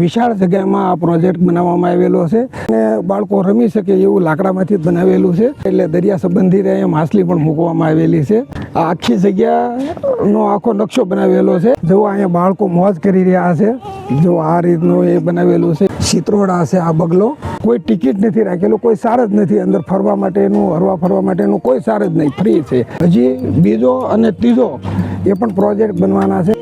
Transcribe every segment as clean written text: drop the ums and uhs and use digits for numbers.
વિશાળ જગ્યામાં આ પ્રોજેક્ટ બનાવવામાં આવેલો છે અને બાળકો રમી શકે એવું લાકડામાંથી જ બનાવેલું છે. એટલે દરિયા સંબંધી અહીંયા માછલી પણ મૂકવામાં આવેલી છે. આ આખી જગ્યાનો આખો નકશો બનાવેલો છે. જો અહીંયા બાળકો મોજ કરી રહ્યા છે. જો આ રીતનું એ બનાવેલું છે. ચિત્રોડા છે આ બગલો. કોઈ ટિકિટ નથી રાખેલું, કોઈ સાર જ નથી. અંદર ફરવા માટેનું, હરવા ફરવા માટેનું કોઈ સાર જ નહીં, ફ્રી છે. હજી બીજો અને ત્રીજો એ પણ પ્રોજેક્ટ બનવાના છે.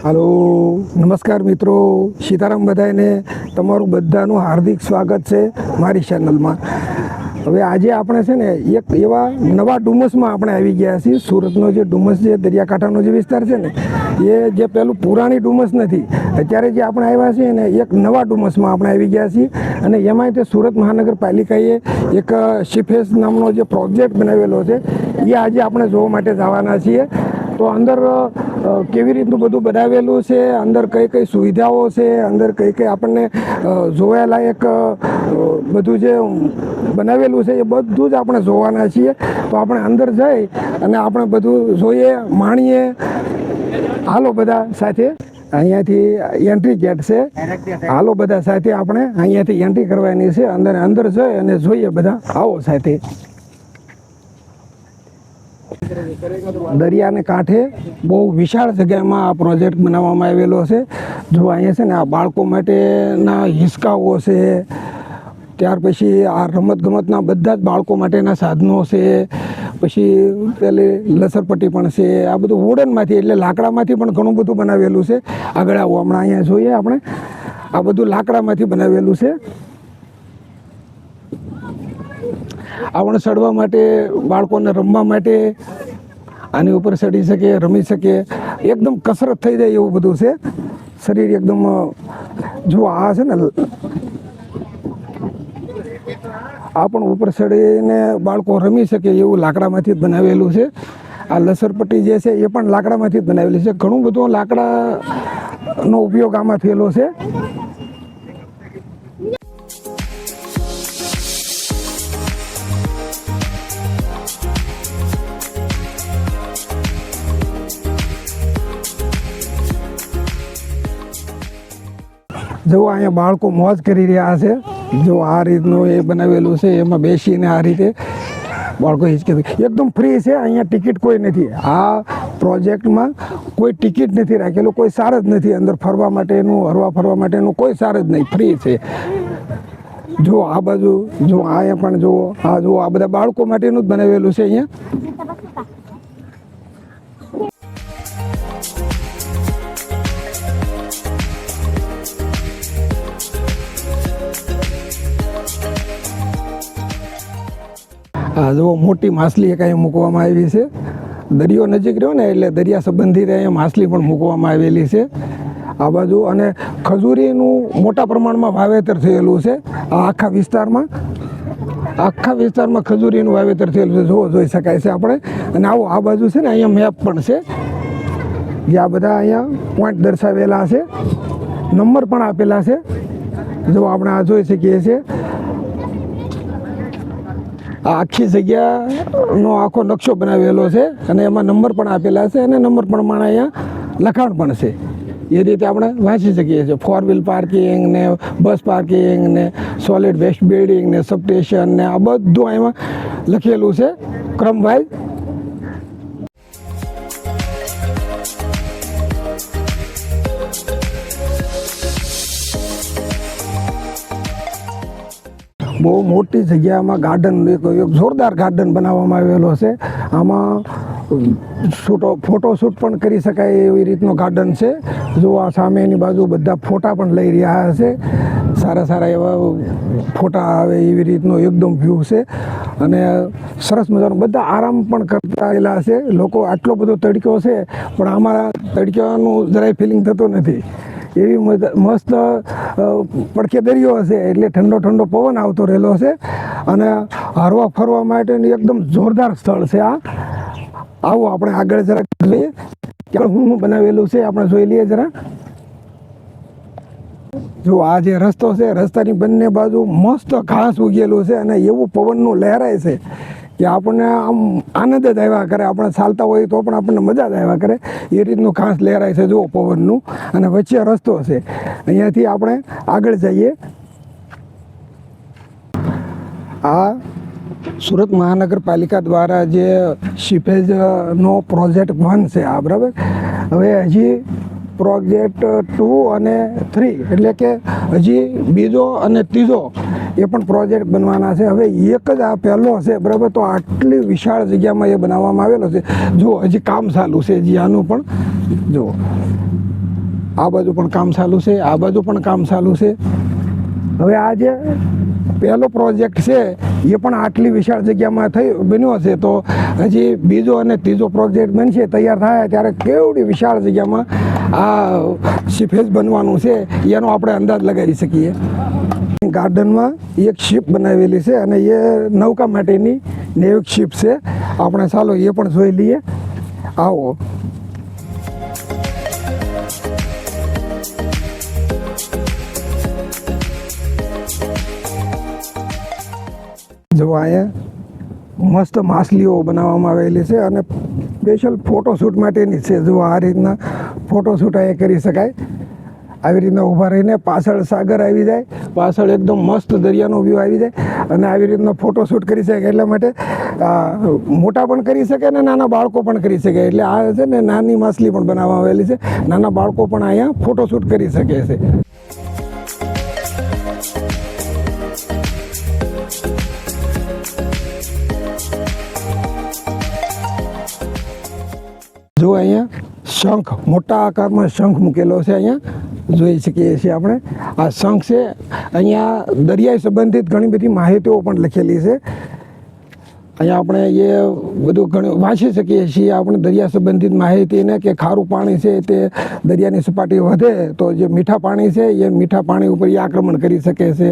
હાલો, નમસ્કાર મિત્રો, સીતારામ બધાને. તમારું બધાનું હાર્દિક સ્વાગત છે મારી ચેનલમાં. હવે આજે આપણે છે ને એક એવા નવા ડુમસમાં આપણે આવી ગયા છીએ. સુરતનો જે ડુમસ છે, દરિયાકાંઠાનો જે વિસ્તાર છે ને, એ જે પેલું પુરાણી ડુમસ નથી. અત્યારે જે આપણે આવ્યા છીએ ને, એક નવા ડુમસમાં આપણે આવી ગયા છીએ. અને એમાંય તે સુરત મહાનગરપાલિકાએ એક શિફેસ નામનો જે પ્રોજેક્ટ બનાવેલો છે, એ આજે આપણે જોવા માટે જવાના છીએ. તો અંદર કેવી રીતનું બધું બનાવેલું છે, અંદર કઈ કઈ સુવિધાઓ છે, અંદર કઈ કઈ આપણને જોવાલાયક બધું જે બનાવેલું છે, એ બધું જ આપણે જોવાના છીએ. તો આપણે અંદર જઈ અને આપણે બધું જોઈએ, માણીએ. હાલો બધા સાથે. અહીંયાથી એન્ટ્રી ગેટ છે. હાલો બધા સાથે આપણે અહીંયાથી એન્ટ્રી કરવાની છે. અંદર જઈ અને જોઈએ બધા. આવો સાથે. દરિયાને કાંઠે બહુ વિશાળ જગ્યામાં આ પ્રોજેક્ટ બનાવવામાં આવેલો છે. જો અહીંયા છે ને આ બાળકો માટેના હિંચકાઓ છે, ત્યાર પછી આ રમતગમતના બધા જ બાળકો માટેના સાધનો છે, પછી પેલી લસરપટ્ટી પણ છે. આ બધું વુડનમાંથી એટલે લાકડામાંથી પણ ઘણું બધું બનાવેલું છે. આગળ આવો, હમણાં અહીંયા જોઈએ આપણે. આ બધું લાકડામાંથી બનાવેલું છે. આપણે ચડવા માટે, બાળકોને રમવા માટે આની ઉપર ચડી શકે, રમી શકે, એકદમ કસરત થઈ જાય એવું બધું છે. શરીર એકદમ, જો આ છે ને, આ પણ ઉપર ચડીને બાળકો રમી શકે એવું લાકડામાંથી જ બનાવેલું છે. આ લસરપટ્ટી જે છે એ પણ લાકડામાંથી જ બનાવેલી છે. ઘણું બધું લાકડાનો ઉપયોગ આમાં થયેલો છે. જો અહીંયા બાળકો મોજ કરી રહ્યા છે. જો આ રીતનું એ બનાવેલું છે, એમાં બેસીને આ રીતે બાળકો હિંચકે. એકદમ ફ્રી છે. અહીંયા ટિકિટ કોઈ નથી. આ પ્રોજેક્ટમાં કોઈ ટિકિટ નથી રાખેલું, કોઈ સાર જ નથી. અંદર ફરવા માટેનું, હરવા ફરવા માટેનું કોઈ સાર જ નહીં, ફ્રી છે. જો આ બાજુ, જો અહીંયા પણ જુઓ, આ જુઓ, આ બધા બાળકો માટેનું જ બનાવેલું છે અહીંયા. આ જો મોટી માછલી એક અહીંયા મૂકવામાં આવી છે. દરિયો નજીક રહ્યો ને એટલે દરિયા સંબંધી અહીંયા માછલી પણ મૂકવામાં આવેલી છે આ બાજુ. અને ખજૂરીનું મોટા પ્રમાણમાં વાવેતર થયેલું છે આ આખા વિસ્તારમાં. ખજૂરીનું વાવેતર થયેલું છે. જોઈ શકાય છે આપણે. અને આવો, આ બાજુ છે ને અહીંયા મેપ પણ છે, જે આ બધા અહીંયા પોઈન્ટ દર્શાવેલા છે, નંબર પણ આપેલા છે. જો આપણે આ જોઈ શકીએ છીએ. આ આખી જગ્યાનો આખો નકશો બનાવેલો છે અને એમાં નંબર પણ આપેલા છે અને નંબર પ્રમાણે અહીંયા લખાણ પણ છે. એ રીતે આપણે વાંચી શકીએ છીએ. 4 વ્હીલ પાર્કિંગ ને, બસ પાર્કિંગ ને, સોલિડ વેસ્ટ બિલ્ડિંગ ને, સબસ્ટેશન ને, આ બધું એમાં લખેલું છે ક્રમવાઇઝ. બહુ મોટી જગ્યામાં ગાર્ડન, એક જોરદાર ગાર્ડન બનાવવામાં આવેલો છે. આમાં ફોટોશૂટ પણ કરી શકાય એવી રીતનો ગાર્ડન છે. જો આ સામેની બાજુ બધા ફોટા પણ લઈ રહ્યા છે. સારા સારા એવા ફોટા આવે એવી રીતનો એકદમ વ્યૂ છે. અને સરસ મજાનો બધા આરામ પણ કરતા આવેલા છે. લોકો આટલો બધો તડક્યો છે, પણ આમાં તડક્યાનું જરાય ફિલિંગ થતું નથી. એવી મસ્ત પડખે દરિયો હશે એટલે ઠંડો ઠંડો પવન આવતો રહેલો છે. અને હરવા ફરવા માટેનું એકદમ જોરદાર સ્થળ છે આ. આવો આપણે આગળ જરાક જોઈએ ક્યાં હું બનાવેલું છે, આપણે જોઈ લઈએ જરા. જો આ જે રસ્તો છે, રસ્તાની બંને બાજુ મસ્ત ઘાસ ઉગેલું છે અને એવું પવનનું લહેરાય છે કે આપણને આમ આનંદ જ આવ્યા કરે. આપણે ચાલતા હોઈએ તો પણ આપણને મજા જ આવ્યા કરે એ રીતનું ઘાસ લહેરાય છે જુઓ પવનનું. અને વચ્ચે રસ્તો છે, અહીંયાથી આપણે આગળ જઈએ. આ સુરત મહાનગરપાલિકા દ્વારા જે સીપેજનો પ્રોજેક્ટ 1 છે આ, બરાબર. હવે હજી પ્રોજેક્ટ 2 અને 3 એટલે કે હજી બીજો અને ત્રીજો એ પણ પ્રોજેક્ટ બનવાના છે. હવે એક જ આ પહેલો છે, બરાબર. તો આટલી વિશાળ જગ્યામાં એ બનાવવામાં આવેલો છે. જો હજી કામ ચાલુ છે, હજી આનું પણ જો આ બાજુ પણ કામ ચાલુ છે, આ બાજુ પણ કામ ચાલુ છે. હવે આ જે પહેલો પ્રોજેક્ટ છે એ પણ આટલી વિશાળ જગ્યામાં બન્યો છે. તો હજી બીજો અને ત્રીજો પ્રોજેક્ટ બનશે, તૈયાર થાય ત્યારે કેવડી વિશાળ જગ્યામાં આ સીપેજ બનવાનું છે એનો આપણે અંદાજ લગાવી શકીએ. ગાર્ડનમાં એક શિપ બનાવેલી છે અને એ નૌકા માટેની નેવિક શિપ છે. આપણે ચાલો એ પણ જોઈ લઈએ. આવો. જો અહીંયા મસ્ત માછલીઓ બનાવવામાં આવેલી છે અને સ્પેશિયલ ફોટોશૂટ માટેની છે. જો આ રીતના ફોટોશૂટ અહીંયા કરી શકાય. આવી રીતના ઊભા રહીને પાછળ સાગર આવી જાય, પાછળ એકદમ મસ્ત દરિયાનો વ્યૂ આવી જાય અને આવી રીતના ફોટોશૂટ કરી શકે. એટલા માટે મોટા પણ કરી શકે ને નાના બાળકો પણ કરી શકે. એટલે આ છે ને નાની માછલી પણ બનાવવામાં આવેલી છે. નાના બાળકો પણ અહીંયા ફોટોશૂટ કરી શકે છે. જો અહીંયા શંખ, મોટા આકારમાં શંખ મૂકેલો છે, અહીંયા જોઈ શકીએ છીએ આપણે. આ શંખ છે. અહીંયા દરિયાઈ સંબંધિત ઘણી બધી માહિતીઓ પણ લખેલી છે. અહીંયા આપણે એ બધું ઘણું વાંચી શકીએ છીએ. આપણે દરિયા સંબંધિત માહિતીને કે ખારું પાણી છે તે દરિયાની સપાટી વધે તો જે મીઠા પાણી છે એ મીઠા પાણી ઉપર એ આક્રમણ કરી શકે છે.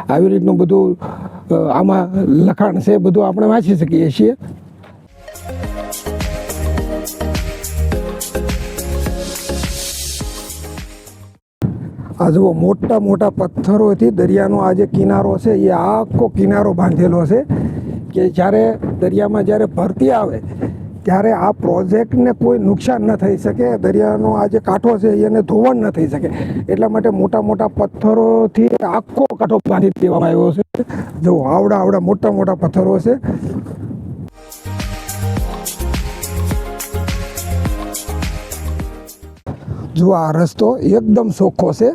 આવી રીતનું બધું આમાં લખાણ છે, બધું આપણે વાંચી શકીએ છીએ. આ જુઓ મોટા મોટા પથ્થરોથી દરિયાનો આ જે કિનારો છે એ આખો કિનારો બાંધેલો છે કે જ્યારે દરિયામાં જ્યારે ભરતી આવે ત્યારે આ પ્રોજેક્ટને કોઈ નુકસાન ન થઈ શકે. દરિયાનો આ જે કાંઠો છે એને ધોવાણ ન થઈ શકે. એટલા માટે મોટા મોટા પથ્થરોથી આખો કાંઠો બાંધી દેવામાં આવ્યો છે. જો આવડા મોટા મોટા પથ્થરો છે. જો આ રસ્તો એકદમ ચોખ્ખો છે,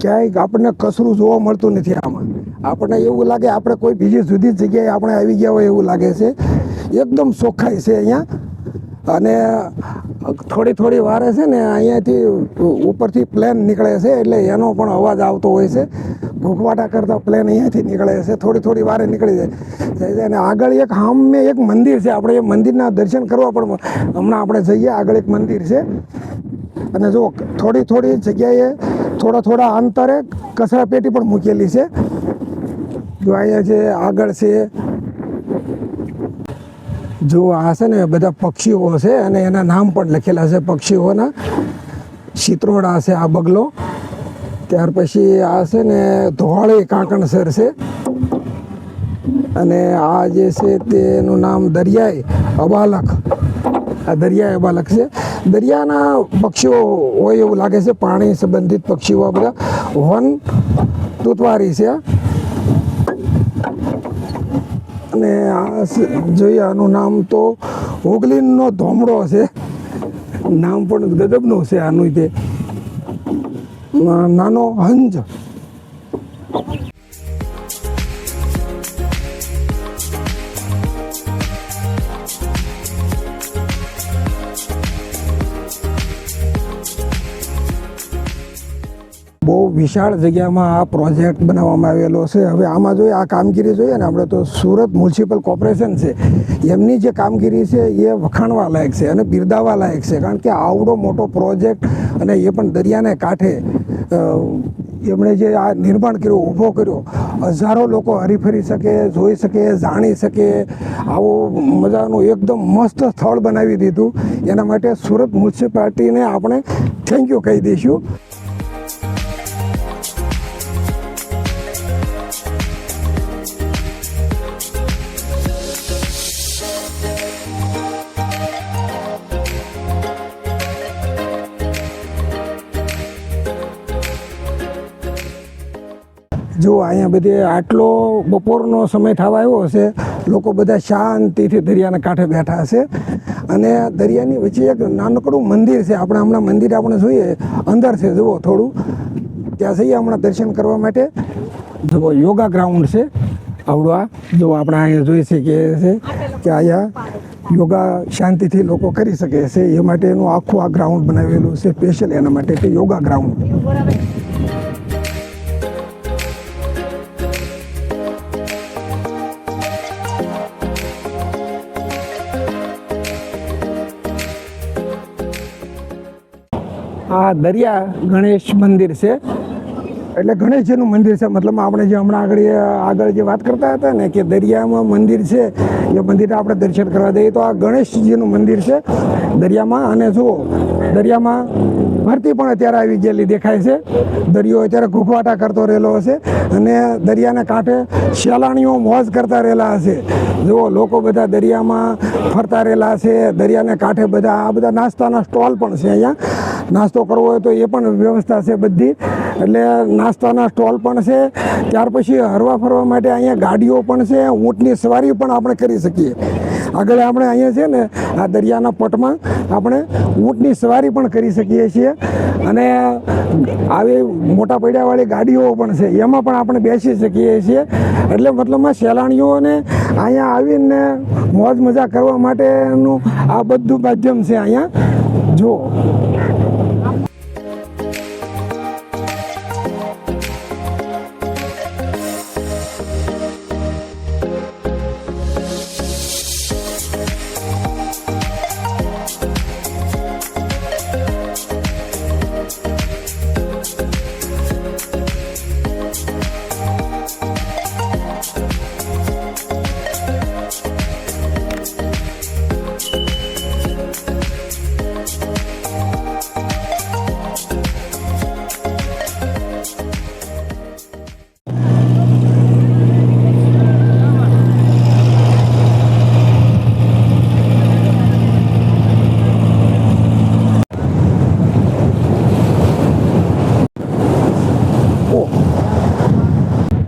ક્યાંય આપણને કચરું જોવા મળતું નથી. આમાં આપણને એવું લાગે આપણે કોઈ બીજી જુદી જગ્યાએ આપણે આવી ગયા હોય એવું લાગે છે. એકદમ ચોખ્ખાઈ છે અહીંયા. અને થોડી વારે છે ને અહીંયાથી ઉપરથી પ્લેન નીકળે છે એટલે એનો પણ અવાજ આવતો હોય છે. ઘૂંઘવાટા કરતા પ્લેન અહીંયાથી નીકળે છે, થોડી વારે નીકળી જાય. અને આગળ એક સામે એક મંદિર છે. આપણે એ મંદિરના દર્શન કરવા પણ હમણાં આપણે જઈએ. આગળ એક મંદિર છે અને જો થોડી જગ્યાએ થોડા અંતરે કચરા પેટી પણ મૂકેલી છે. જો અહીંયા જે આગળ છે જો આ છે ને બધા પક્ષીઓ છે અને એના નામ પણ લખેલા છે પક્ષીઓના. ચિત્રોડા છે, આ બગલો. ત્યાર પછી આ છે ને ધોળી કાંકણસર છે અને આ જે છે તેનું નામ દરિયાઈ અબાલક. આ દરિયાઈ અબાલક છે. દરિયાના પક્ષીઓ હોય એવું લાગે છે, પાણી સંબંધિત પક્ષીઓ આ બધા. વન તૂતવારી છે અને આ જોઈએ આનું નામ તો હોગલીનનો ધોમડો છે. નામ પણ ગજબનું છે આનું. તે નાનો હંજ. બહુ વિશાળ જગ્યામાં આ પ્રોજેક્ટ બનાવવામાં આવેલો છે. હવે આમાં જોઈએ આ કામગીરી જોઈએ ને આપણે તો સુરત મ્યુનિસિપલ કોર્પોરેશન છે એમની જે કામગીરી છે એ વખાણવા લાયક છે અને બિરદાવવા લાયક છે. કારણ કે આવડો મોટો પ્રોજેક્ટ અને એ પણ દરિયાને કાંઠે એમણે જે આ નિર્માણ કર્યું, ઊભો કર્યો, હજારો લોકો હરીફરી શકે, જોઈ શકે, જાણી શકે, આવો મજાનું એકદમ મસ્ત સ્થળ બનાવી દીધું. એના માટે સુરત મ્યુનિસિપાલિટીને આપણે થેન્ક યુ કહી દઈશું. જો અહીંયા બધે આટલો બપોરનો સમય થવા આવ્યો હશે, લોકો બધા શાંતિથી દરિયાના કાંઠે બેઠા હશે અને દરિયાની વચ્ચે એક નાનકડું મંદિર છે. આપણે હમણાં મંદિર આપણે જોઈએ અંદર છે, જુઓ થોડું ત્યાં જઈએ હમણાં દર્શન કરવા માટે. જુઓ યોગા ગ્રાઉન્ડ છે આવડું. આ જો આપણે અહીંયા જોઈ શકીએ છે કે અહીંયા યોગા શાંતિથી લોકો કરી શકે છે. એ માટેનું આખું આ ગ્રાઉન્ડ બનાવેલું છે સ્પેશિયલ એના માટે કે યોગા ગ્રાઉન્ડ. આ દરિયા ગણેશ મંદિર છે, એટલે ગણેશજીનું મંદિર છે. મતલબ આપણે જે હમણાં આગળ જે વાત કરતા હતા ને કે દરિયામાં મંદિર છે, એ મંદિરે આપણે દર્શન કરવા દઈએ તો આ ગણેશજીનું મંદિર છે દરિયામાં. અને જુઓ દરિયામાં ભરતી પણ અત્યારે આવી ગયેલી દેખાય છે. દરિયો અત્યારે ઘૂઘવાટા કરતો રહેલો હશે અને દરિયાના કાંઠે સહેલાણીઓ મોજ કરતા રહેલા હશે. જુઓ લોકો બધા દરિયામાં ફરતા રહેલા છે. દરિયાના કાંઠે આ બધા નાસ્તાના સ્ટોલ પણ છે. અહીંયા નાસ્તો કરવો હોય તો એ પણ વ્યવસ્થા છે બધી. એટલે નાસ્તાના સ્ટોલ પણ છે. ત્યાર પછી હરવા ફરવા માટે અહીંયા ગાડીઓ પણ છે. ઊંટની સવારી પણ આપણે કરી શકીએ. આગળ આપણે અહીંયા છે ને આ દરિયાના પટમાં આપણે ઊંટની સવારી પણ કરી શકીએ છીએ. અને આવી મોટા પૈડાવાળી ગાડીઓ પણ છે, એમાં પણ આપણે બેસી શકીએ છીએ. એટલે મતલબમાં સહેલાણીઓને અહીંયા આવીને મોજ મજા કરવા માટેનું આ બધું માધ્યમ છે અહીંયા. જો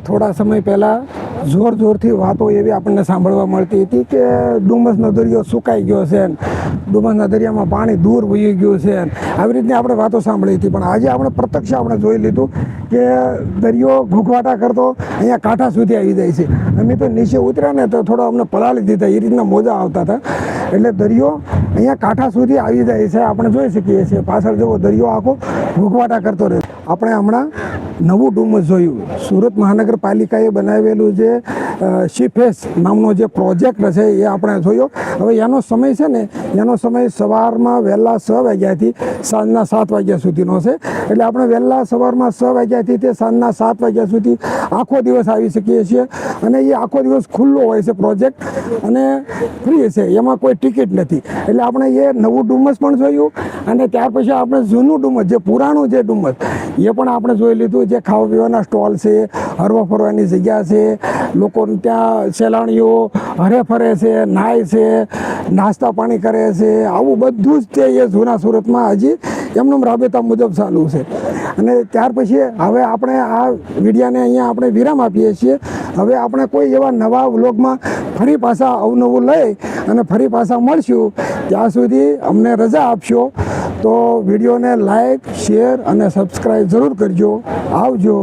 થોડા સમય પહેલાં જોરથી વાતો એવી આપણને સાંભળવા મળતી હતી કે ડુમસનો દરિયો સુકાઈ ગયો છે, ડુમસના દરિયામાં પાણી દૂર વહી ગયું છે. આવી રીતની આપણે વાતો સાંભળી હતી. પણ આજે આપણે પ્રત્યક્ષ આપણે જોઈ લીધું કે દરિયો ઘૂઘવાટા કરતો અહીંયા કાંઠા સુધી આવી જાય છે. અમે તો નીચે ઉતર્યા ને તો થોડો અમને પલાળી દીધા, એ રીતના મોજા આવતા હતા. એટલે દરિયો અહીંયા કાંઠા સુધી આવી જાય છે. આપણે જોઈ શકીએ છીએ પાછળ જેવો દરિયો આખો ઘૂઘવાટા કરતો રહે. આપણે હમણાં નવું ડુમસ જોયું. સુરત મહાનગરપાલિકાએ બનાવેલું જે શીફેસ નામનો જે પ્રોજેક્ટ છે એ આપણે જોયો. હવે એનો સમય છે ને, એનો સમય સવારમાં વહેલા 6 વાગ્યાથી સાંજના 7 વાગ્યા સુધીનો છે. એટલે આપણે વહેલા સવારમાં 6 વાગ્યાથી તે સાંજના 7 વાગ્યા સુધી આખો દિવસ આવી શકીએ છીએ. અને એ આખો દિવસ ખુલ્લો હોય છે પ્રોજેક્ટ અને ફ્રી છે, એમાં કોઈ ટિકિટ નથી. એટલે આપણે એ નવું ડુમસ પણ જોયું અને ત્યાર પછી આપણે જૂનું ડુમસ, જે પુરાણું જે ડુમસ, એ પણ આપણે જોઈ લીધું. જે ખાવા પીવાના સ્ટોલ છે, હરવા ફરવાની જગ્યા છે, લોકો ત્યાં સહેલાણીઓ હરે ફરે છે, નાય છે, નાસ્તા પાણી કરે છે. આવું બધું જ તે એ જૂના સુરતમાં હજી એમનું રાબેતા મુજબ ચાલુ છે. અને ત્યાર પછી હવે આપણે આ વિડીયાને અહીંયા આપણે વિરામ આપીએ છીએ. હવે આપણે કોઈ એવા નવા વ્લોગમાં ફરી પાછા અવનવું લઈ અને ફરી પાછા મળશું. ત્યાં સુધી અમને રજા આપશો તો વિડીયોને લાઈક, શેર અને સબસ્ક્રાઈબ જરૂર કરજો. આવજો.